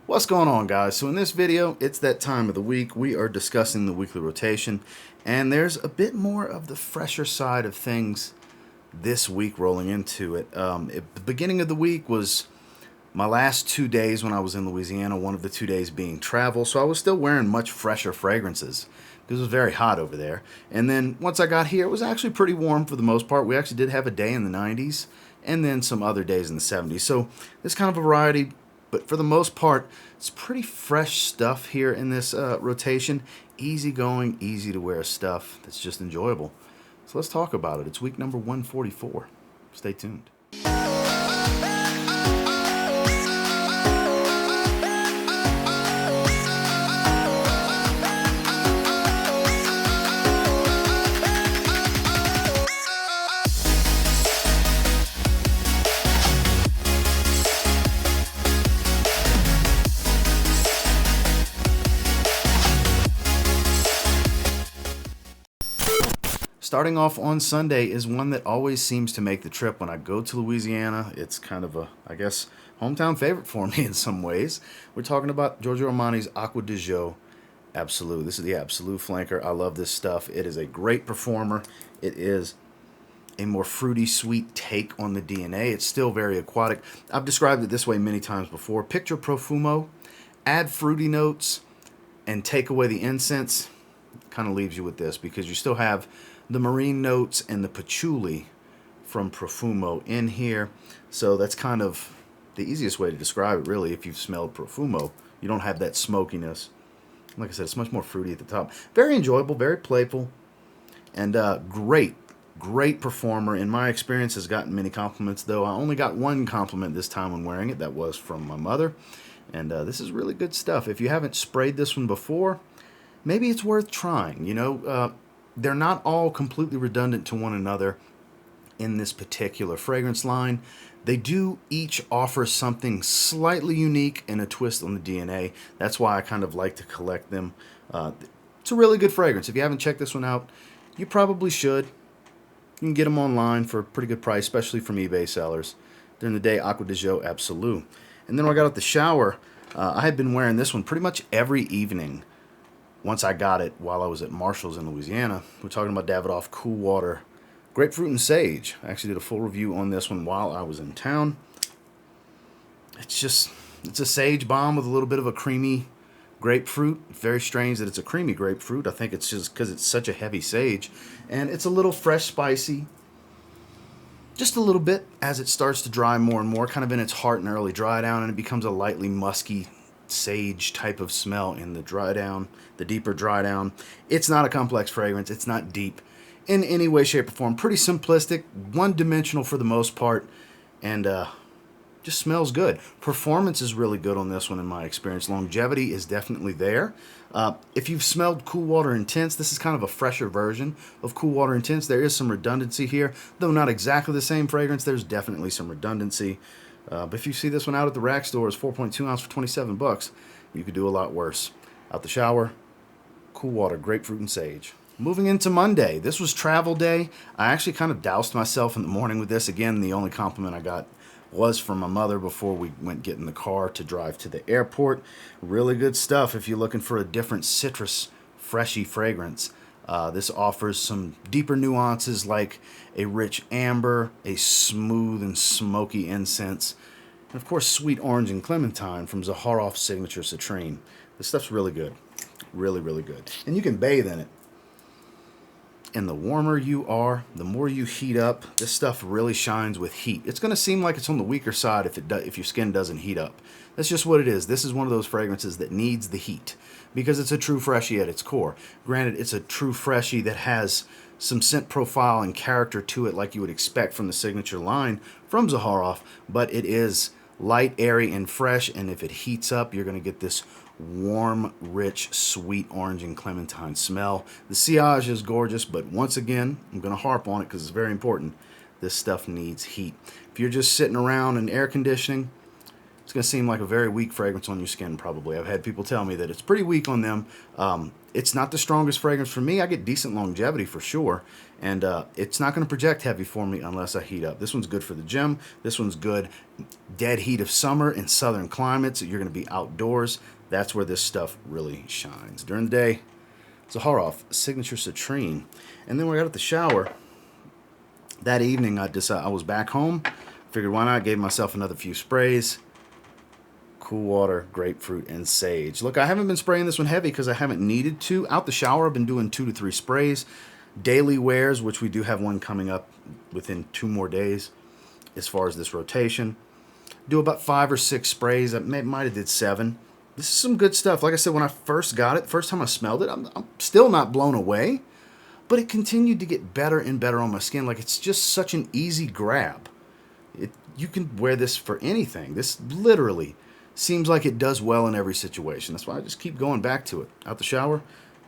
What's going on, guys? So in this video, it's that time of the week. We are discussing the weekly rotation, and there's a bit more of the fresher side of things this week rolling into it. The beginning of the week was my last 2 days when I was in Louisiana, one of the 2 days being travel, so I was still wearing much fresher fragrances because it was very hot over there. And then once I got here, it was actually pretty warm for the most part. We actually did have a day in the 90s and then some other days in the 70s. So there's kind of a variety, but for the most part, it's pretty fresh stuff here in this rotation. Easy going, easy to wear stuff that's just enjoyable. So let's talk about it. It's week number 144. Stay tuned. Starting off on Sunday is one that always seems to make the trip when I go to Louisiana. It's kind of a, I guess, hometown favorite for me in some ways. We're talking about Giorgio Armani's Acqua Absolu. This is the Absolu flanker. I love this stuff. It is a great performer. It is a more fruity, sweet take on the DNA. It's still very aquatic. I've described it this way many times before. Picture Profumo, add fruity notes, and take away the incense. Kind of leaves you with this because you still have the marine notes and the patchouli from Profumo in here. So that's kind of the easiest way to describe it, really. If you've smelled Profumo, you don't have that smokiness. Like I said, it's much more fruity at the top. Very enjoyable, very playful, and great performer. In my experience, has gotten many compliments, though I only got one compliment this time when wearing it. That was from my mother. And this is really good stuff. If you haven't sprayed this one before, maybe it's worth trying. They're not all completely redundant to one another in this particular fragrance line. They do each offer something slightly unique and a twist on the DNA. That's why I kind of like to collect them. It's a really good fragrance. If you haven't checked this one out, you probably should. You can get them online for a pretty good price, especially from eBay sellers. During the day, Acqua Absolu. And then when I got out the shower, I had been wearing this one pretty much every evening. Once I got it while I was at Marshall's in Louisiana. We're talking about Davidoff Cool Water Grapefruit and Sage. I actually did a full review on this one while I was in town. It's a sage bomb with a little bit of a creamy grapefruit. Very strange that it's a creamy grapefruit. I think it's just because it's such a heavy sage. And it's a little fresh, spicy. Just a little bit as it starts to dry more and more, kind of in its heart and early dry down, and it becomes a lightly musky sage type of smell in the dry down, the deeper dry down. It's not a complex fragrance. It's not deep in any way, shape, or form. Pretty simplistic, one-dimensional for the most part, and just smells good. Performance is really good on this one in my experience. Longevity is definitely there. If you've smelled Cool Water Intense, this is kind of a fresher version of Cool Water Intense. There is some redundancy here, though not exactly the same fragrance. There's definitely some redundancy. But if you see this one out at the rack stores, 4.2 ounce for $27, you could do a lot worse. Out the shower, Cool Water, Grapefruit and Sage. Moving into Monday, this was travel day. I actually kind of doused myself in the morning with this. Again, the only compliment I got was from my mother before we went get in the car to drive to the airport. Really good stuff if you're looking for a different citrus, freshy fragrance. This offers some deeper nuances like a rich amber, a smooth and smoky incense, and of course sweet orange and clementine from Zaharoff's signature Citrine. This stuff's really good. Really, really good. And you can bathe in it. And the warmer you are, the more you heat up. This stuff really shines with heat. It's going to seem like it's on the weaker side if your skin doesn't heat up. That's just what it is. This is one of those fragrances that needs the heat because it's a true freshie at its core. Granted, it's a true freshie that has some scent profile and character to it like you would expect from the signature line from Zaharoff, but it is light, airy, and fresh, and if it heats up, you're going to get this warm, rich, sweet orange and clementine smell. The sillage is gorgeous, but once again, I'm going to harp on it because it's very important. This stuff needs heat. If you're just sitting around in air conditioning, it's it's going to seem like a very weak fragrance on your skin probably. I've had people tell me that it's pretty weak on them. It's not the strongest fragrance for me. I get decent longevity for sure, and it's not going to project heavy for me unless I heat up. This one's good for the gym. This one's good dead heat of summer in southern climates. You're going to be outdoors. That's where this stuff really shines. During the day, Zaharoff, signature Citrine. And then when I got at the shower, that evening I was back home. Figured why not, gave myself another few sprays. Cool water, grapefruit, and sage. Look, I haven't been spraying this one heavy because I haven't needed to. Out the shower, I've been doing 2 to 3 sprays. Daily wears, which we do have one coming up within 2 more days as far as this rotation. Do about 5 or 6 sprays. I might have did 7. This is some good stuff. Like I said, when I first got it, first time I smelled it, I'm still not blown away. But it continued to get better and better on my skin. Like, it's just such an easy grab. You can wear this for anything. This literally seems like it does well in every situation. That's why I just keep going back to it. Out the shower,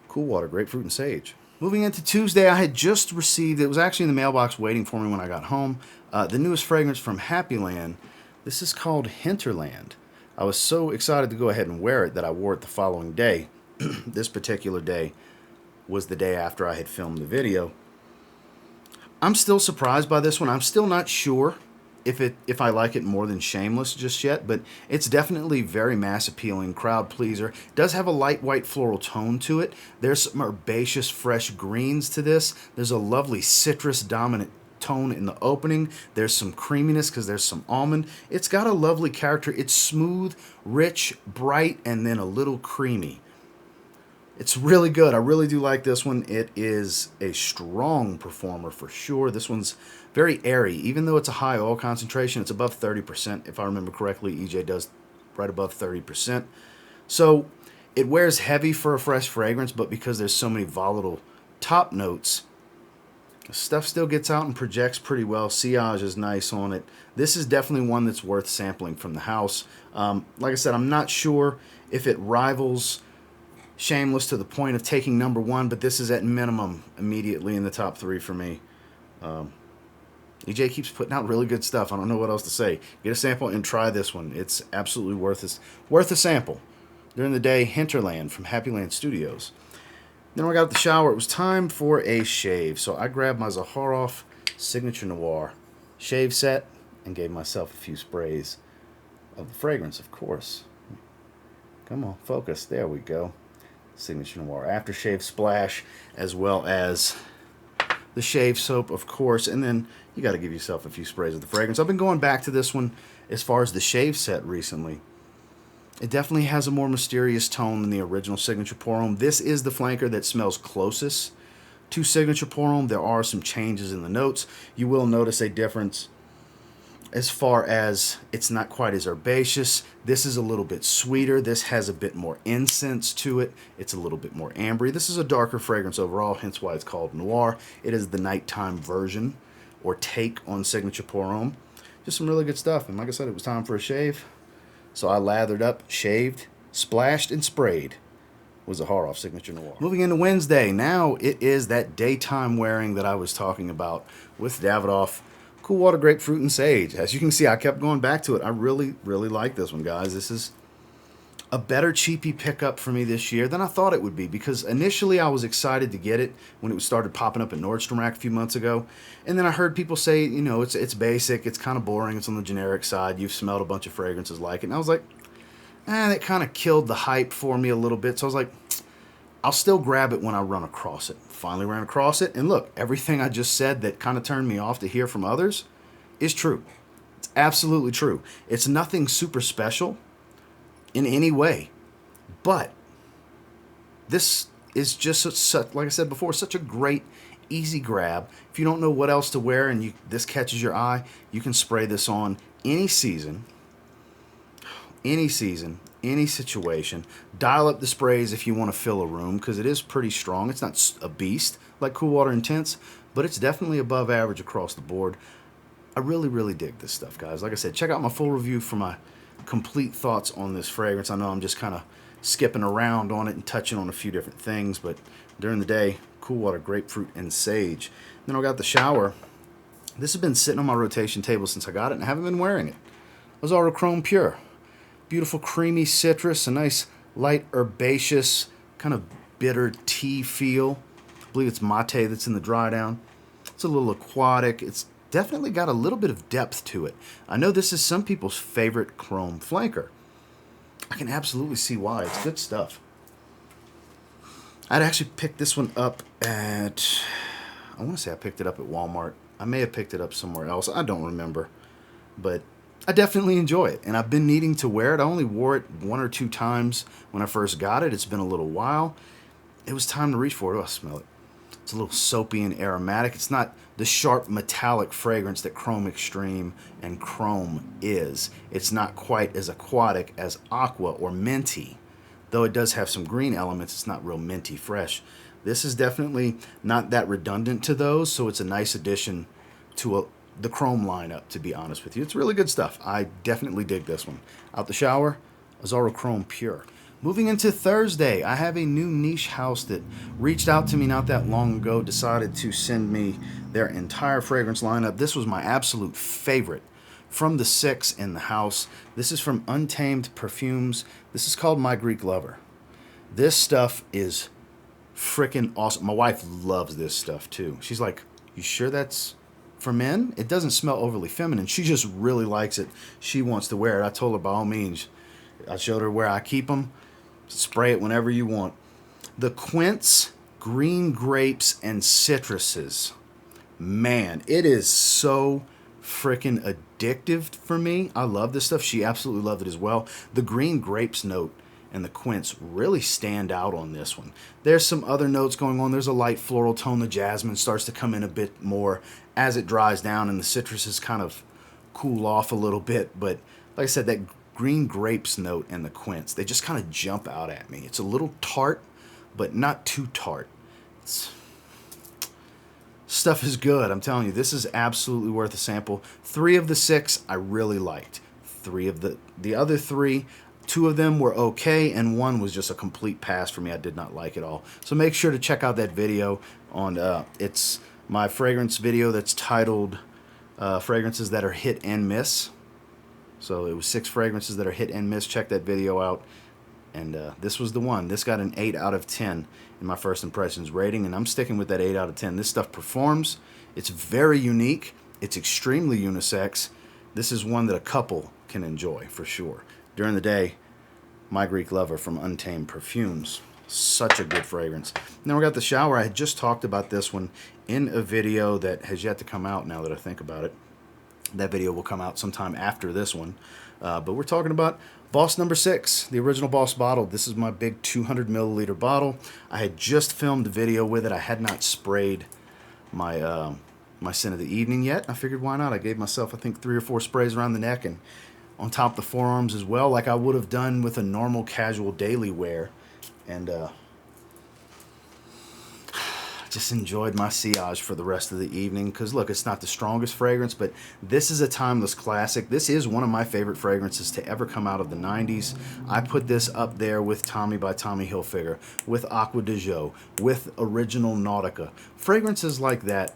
cool water, grapefruit, and sage. Moving into Tuesday, I had just received, it was actually in the mailbox waiting for me when I got home, the newest fragrance from Happyland. This is called Hinterland. I was so excited to go ahead and wear it that I wore it the following day. This particular day was the day after I had filmed the video. I'm still surprised by this one. I'm still not sure if I like it more than Shameless just yet, but it's definitely very mass appealing, crowd pleaser. It does have a light white floral tone to it. There's some herbaceous fresh greens to this. There's a lovely citrus dominant tone in the opening. There's some creaminess because there's some almond. It's got a lovely character. It's smooth, rich, bright, and then a little creamy. It's really good. I really do like this one. It is a strong performer for sure. This one's very airy. Even though it's a high oil concentration, it's above 30%. If I remember correctly, EJ does right above 30%. So it wears heavy for a fresh fragrance, but because there's so many volatile top notes, stuff still gets out and projects pretty well. Sillage is nice on it. This is definitely one that's worth sampling from the house. Like I said, I'm not sure if it rivals Shameless to the point of taking number 1, but this is at minimum immediately in the top 3 for me. EJ keeps putting out really good stuff. I don't know what else to say. Get a sample and try this one. It's absolutely worth a sample. During the day, Hinterland from Happyland Studios. Then when I got out the shower, it was time for a shave. So I grabbed my Zaharoff Signature Noir shave set and gave myself a few sprays of the fragrance, of course. Come on, focus. There we go. Signature Noir aftershave splash, as well as the shave soap, of course, and then you got to give yourself a few sprays of the fragrance. I've been going back to this one as far as the shave set recently. It definitely has a more mysterious tone than the original Signature Pour Homme. This is the flanker that smells closest to Signature Pour Homme. There are some changes in the notes. You will notice a difference as far as it's not quite as herbaceous. This is a little bit sweeter. This has a bit more incense to it. It's a little bit more ambery. This is a darker fragrance overall, hence why it's called Noir. It is the nighttime version or take on Signature Pour Homme. Just some really good stuff. And like I said, it was time for a shave. So I lathered up, shaved, splashed, and sprayed with Zaharoff Signature Noir. Moving into Wednesday. Now it is that daytime wearing that I was talking about with Davidoff Cool Water, Grapefruit, and Sage. As you can see, I kept going back to it. I really, really like this one, guys. This is a better cheapy pickup for me this year than I thought it would be, because initially I was excited to get it when it started popping up at Nordstrom Rack a few months ago. And then I heard people say, you know, it's basic, it's kind of boring, it's on the generic side, you've smelled a bunch of fragrances like it. And I was like, that kind of killed the hype for me a little bit. So I was like, I'll still grab it when I run across it. Finally ran across it, and look, everything I just said that kind of turned me off to hear from others is true. It's absolutely true. It's nothing super special in any way, but this is just such, like I said before, such a great, easy grab. If you don't know what else to wear and this catches your eye, you can spray this on any season, any situation. Dial up the sprays if you want to fill a room, because it is pretty strong. It's not a beast like Cool Water Intense, but it's definitely above average across the board. I really, really dig this stuff, guys. Like I said, check out my full review for my complete thoughts on this fragrance. I know I'm just kind of skipping around on it and touching on a few different things, but during the day, Cool Water, Grapefruit, and Sage. Then I got the shower. This has been sitting on my rotation table since I got it, and I haven't been wearing it. Azzaro Chrome Pure. Beautiful creamy citrus, a nice light herbaceous, kind of bitter tea feel. I believe it's mate that's in the dry down. It's a little aquatic. It's definitely got a little bit of depth to it. I know this is some people's favorite chrome flanker. I can absolutely see why. It's good stuff. I'd actually picked this one up at, I want to say I picked it up at Walmart. I may have picked it up somewhere else. I don't remember. But I definitely enjoy it, and I've been needing to wear it. I only wore it 1 or 2 times when I first got it. It's been a little while. It was time to reach for it. Oh, I smell it. It's a little soapy and aromatic. It's not the sharp metallic fragrance that Chrome Extreme and Chrome is. It's not quite as aquatic as Acqua or minty. Though it does have some green elements, it's not real minty fresh. This is definitely not that redundant to those, so it's a nice addition to the Chrome lineup, to be honest with you. It's really good stuff. I definitely dig this one. Out the shower, Azzaro Chrome Pure. Moving into Thursday, I have a new niche house that reached out to me not that long ago, decided to send me their entire fragrance lineup. This was my absolute favorite from the 6 in the house. This is from Untamed Perfumes. This is called My Greek Lover. This stuff is freaking awesome. My wife loves this stuff too. She's like, "You sure that's for men?" It doesn't smell overly feminine. She just really likes it. She wants to wear it. I told her by all means. I showed her where I keep them. Spray it whenever you want. The quince, green grapes, and citruses. Man, it is so freaking addictive for me. I love this stuff. She absolutely loved it as well. The green grapes note and the quince really stand out on this one. There's some other notes going on. There's a light floral tone. The jasmine starts to come in a bit more as it dries down, and the citruses kind of cool off a little bit. But like I said, that green grapes note and the quince, they just kind of jump out at me. It's a little tart, but not too tart. Stuff is good. I'm telling you, this is absolutely worth a sample. 3 of the 6 I really liked. 3 of the other 3, 2 of them were okay, and 1 was just a complete pass for me. I did not like it all. So make sure to check out that video on it's my fragrance video that's titled Fragrances That Are Hit and Miss. So it was 6 fragrances that are hit and miss. Check that video out. And this was the one. This got an 8 out of 10 in my first impressions rating, and I'm sticking with that 8 out of 10. This stuff performs. It's very unique. It's extremely unisex. This is one that a couple can enjoy for sure. During the day, My Greek Lover from Untamed Perfumes. Such a good fragrance. Now we got the shower. I had just talked about this one in a video that has yet to come out now that I think about it. That video will come out sometime after this one. But we're talking about Boss number 6, the original Boss bottle. This is my big 200 milliliter bottle. I had just filmed a video with it. I had not sprayed my my scent of the evening yet. I figured why not? I gave myself, I think, 3 or 4 sprays around the neck and on top of the forearms as well, like I would have done with a normal casual daily wear. And just enjoyed my sillage for the rest of the evening. Because look, it's not the strongest fragrance, but this is a timeless classic. This is one of my favorite fragrances to ever come out of the 90s. I put this up there with Tommy by Tommy Hilfiger, with Acqua di Gio, with Original Nautica. Fragrances like that,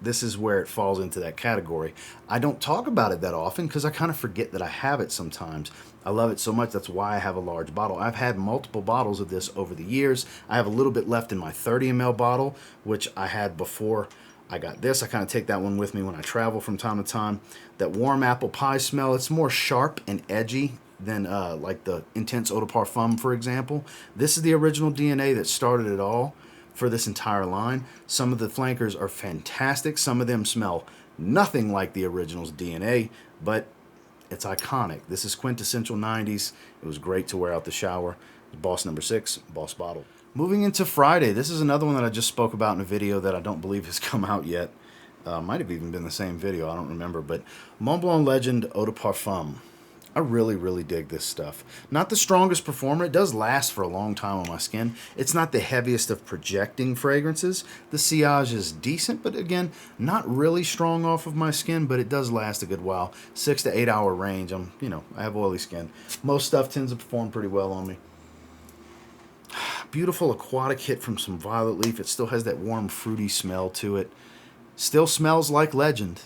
this is where it falls into that category. I don't talk about it that often because I kind of forget that I have it sometimes. I love it so much, that's why I have a large bottle. I've had multiple bottles of this over the years. I have a little bit left in my 30 ml bottle, which I had before I got this. I kind of take that one with me when I travel from time to time. That warm apple pie smell, it's more sharp and edgy than like the Intense Eau de Parfum, for example. This is the original DNA that started it all for this entire line. Some of the flankers are fantastic. Some of them smell nothing like the original's DNA, but it's iconic. This is quintessential 90s. It was great to wear out the shower. Boss number 6, Boss bottle. Moving into Friday, this is another one that I just spoke about in a video that I don't believe has come out yet. Might have even been the same video, I don't remember, but Mont Blanc Legend Eau de Parfum. I really, really dig this stuff. Not the strongest performer. It does last for a long time on my skin. It's not the heaviest of projecting fragrances. The sillage is decent, but again, not really strong off of my skin, but it does last a good while. 6 to 8 hour range. I have oily skin. Most stuff tends to perform pretty well on me. Beautiful aquatic hit from some violet leaf. It still has that warm, fruity smell to it. Still smells like Legend,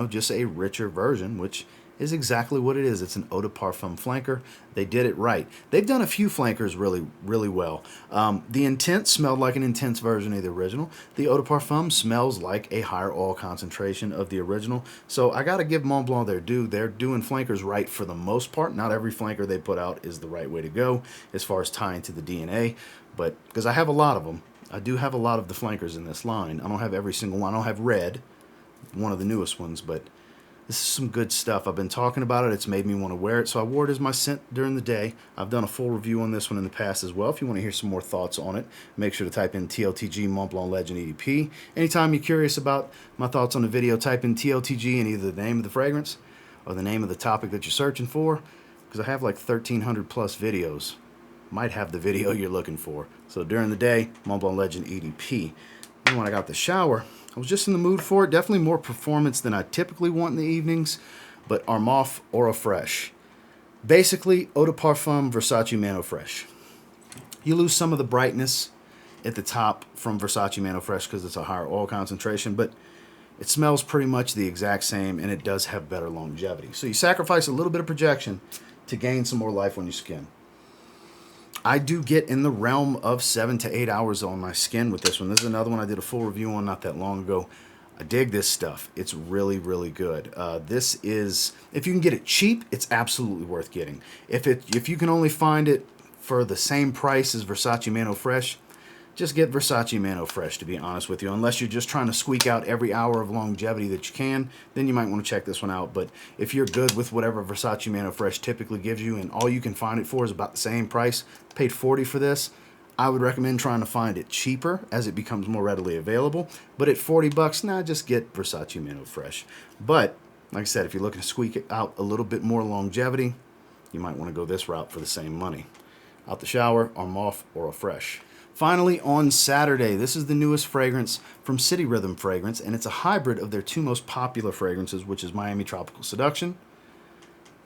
just a richer version, which is exactly what it is. It's an eau de parfum flanker. They did it right. They've done a few flankers really, really well. The Intense smelled like an intense version of the original. The eau de parfum smells like a higher oil concentration of the original. So I got to give Mont Blanc their due. They're doing flankers right for the most part. Not every flanker they put out is the right way to go as far as tying to the DNA, but because I have a lot of them. I do have a lot of the flankers in this line. I don't have every single one. I don't have red, one of the newest ones, but this is some good stuff. I've been talking about it. It's made me want to wear it, so I wore it as my scent during the day. I've done a full review on this one in the past as well. If you want to hear some more thoughts on it, make sure to type in TLTG Mont Blanc Legend EDP. Anytime you're curious about my thoughts on the video, type in TLTG and either the name of the fragrance or the name of the topic that you're searching for, because I have like 1,300 plus videos. Might have the video you're looking for. So during the day, Mont Blanc Legend EDP. And when I got the shower, I was just in the mood for it. Definitely more performance than I typically want in the evenings, but Armaf Aura Fresh. Basically, eau de parfum Versace Mano Fresh. You lose some of the brightness at the top from Versace Mano Fresh because it's a higher oil concentration, but it smells pretty much the exact same, and it does have better longevity. So you sacrifice a little bit of projection to gain some more life on your skin. I do get in the realm of 7 to 8 hours on my skin with this one. This is another one I did a full review on not that long ago. I dig this stuff. It's really, really good. This is, if you can get it cheap, it's absolutely worth getting. If you can only find it for the same price as Versace Mano Fresh, just get Versace Mano Fresh, to be honest with you. Unless you're just trying to squeak out every hour of longevity that you can, then you might want to check this one out. But if you're good with whatever Versace Mano Fresh typically gives you, and all you can find it for is about the same price, paid $40 for this, I would recommend trying to find it cheaper as it becomes more readily available. But at $40, nah, just get Versace Mano Fresh. But, like I said, if you're looking to squeak out a little bit more longevity, you might want to go this route for the same money. Out the shower, Armaf Aura Fresh. Finally, on Saturday, this is the newest fragrance from City Rhythm Fragrance, and it's a hybrid of their two most popular fragrances, which is Miami Tropical Seduction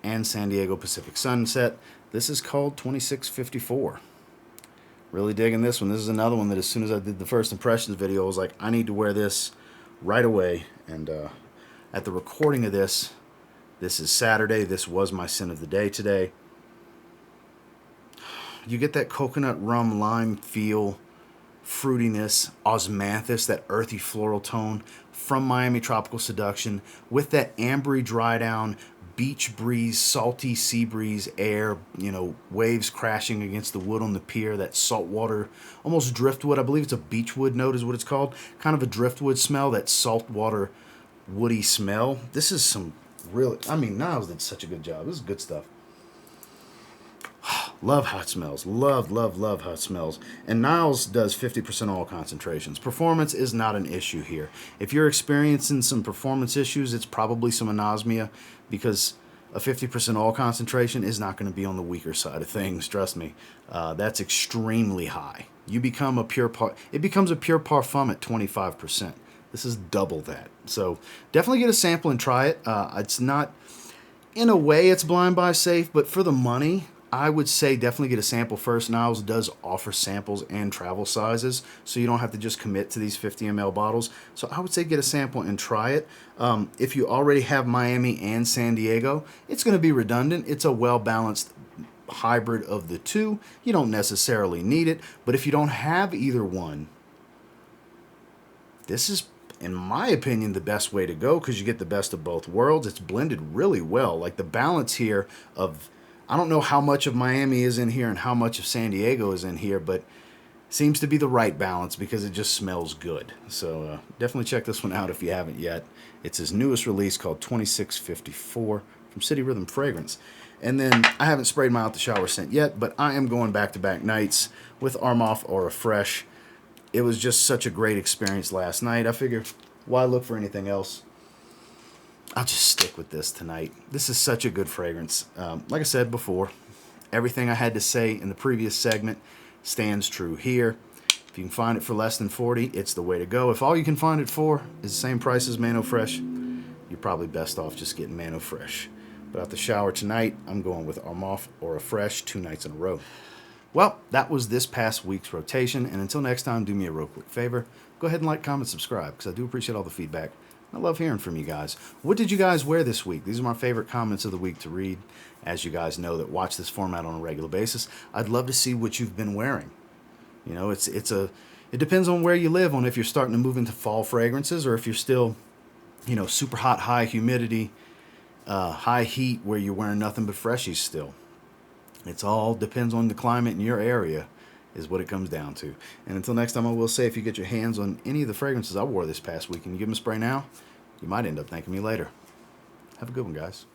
and San Diego Pacific Sunset. This is called 2654. Really digging this one. This is another one that as soon as I did the first impressions video, I was like, I need to wear this right away. And at the recording of this is Saturday. This was my scent of the day today. You get that coconut rum lime feel, fruitiness, osmanthus, that earthy floral tone from Miami Tropical Seduction with that ambery dry down, beach breeze, salty sea breeze air, waves crashing against the wood on the pier, that saltwater, almost driftwood. I believe it's a beechwood note is what it's called. Kind of a driftwood smell, that saltwater woody smell. This is some really, Niles did such a good job. This is good stuff. Love how it smells. Love how it smells. And Niles does 50% oil concentrations. Performance is not an issue here. If you're experiencing some performance issues, it's probably some anosmia, because a 50% oil concentration is not going to be on the weaker side of things. Trust me. That's extremely high. It becomes a pure parfum at 25%. This is double that. So definitely get a sample and try it. It's not, in a way, it's blind buy safe, but for the money, I would say definitely get a sample first. Niles does offer samples and travel sizes, so you don't have to just commit to these 50 ml bottles. So I would say get a sample and try it. If you already have Miami and San Diego, it's going to be redundant. It's a well-balanced hybrid of the two. You don't necessarily need it, but if you don't have either one, this is, in my opinion, the best way to go, because you get the best of both worlds. It's blended really well. Like the balance here of, I don't know how much of Miami is in here and how much of San Diego is in here, but seems to be the right balance because it just smells good. So definitely check this one out if you haven't yet. It's his newest release called 2654 from City Rhythm Fragrance. And then I haven't sprayed my out the shower scent yet, but I am going back-to-back nights with Armaf Aura Fresh. It was just such a great experience last night. I figured, why look for anything else? I'll just stick with this tonight. This is such a good fragrance. Like I said before, everything I had to say in the previous segment stands true here. If you can find it for less than $40, it's the way to go. If all you can find it for is the same price as Mano Fresh, you're probably best off just getting Mano Fresh. But out the shower tonight, I'm going with Armaf Aura Fresh 2 nights in a row. Well, that was this past week's rotation, and until next time, do me a real quick favor. Go ahead and like, comment, subscribe, because I do appreciate all the feedback. I love hearing from you guys. What did you guys wear this week? These are my favorite comments of the week to read. As you guys know that watch this format on a regular basis, I'd love to see what you've been wearing. You know, it depends on where you live, on if you're starting to move into fall fragrances or if you're still, you know, super hot, high humidity, high heat where you're wearing nothing but freshies still. It's all depends on the climate in your area is what it comes down to. And until next time, I will say, if you get your hands on any of the fragrances I wore this past week and you give them a spray now, you might end up thanking me later. Have a good one, guys.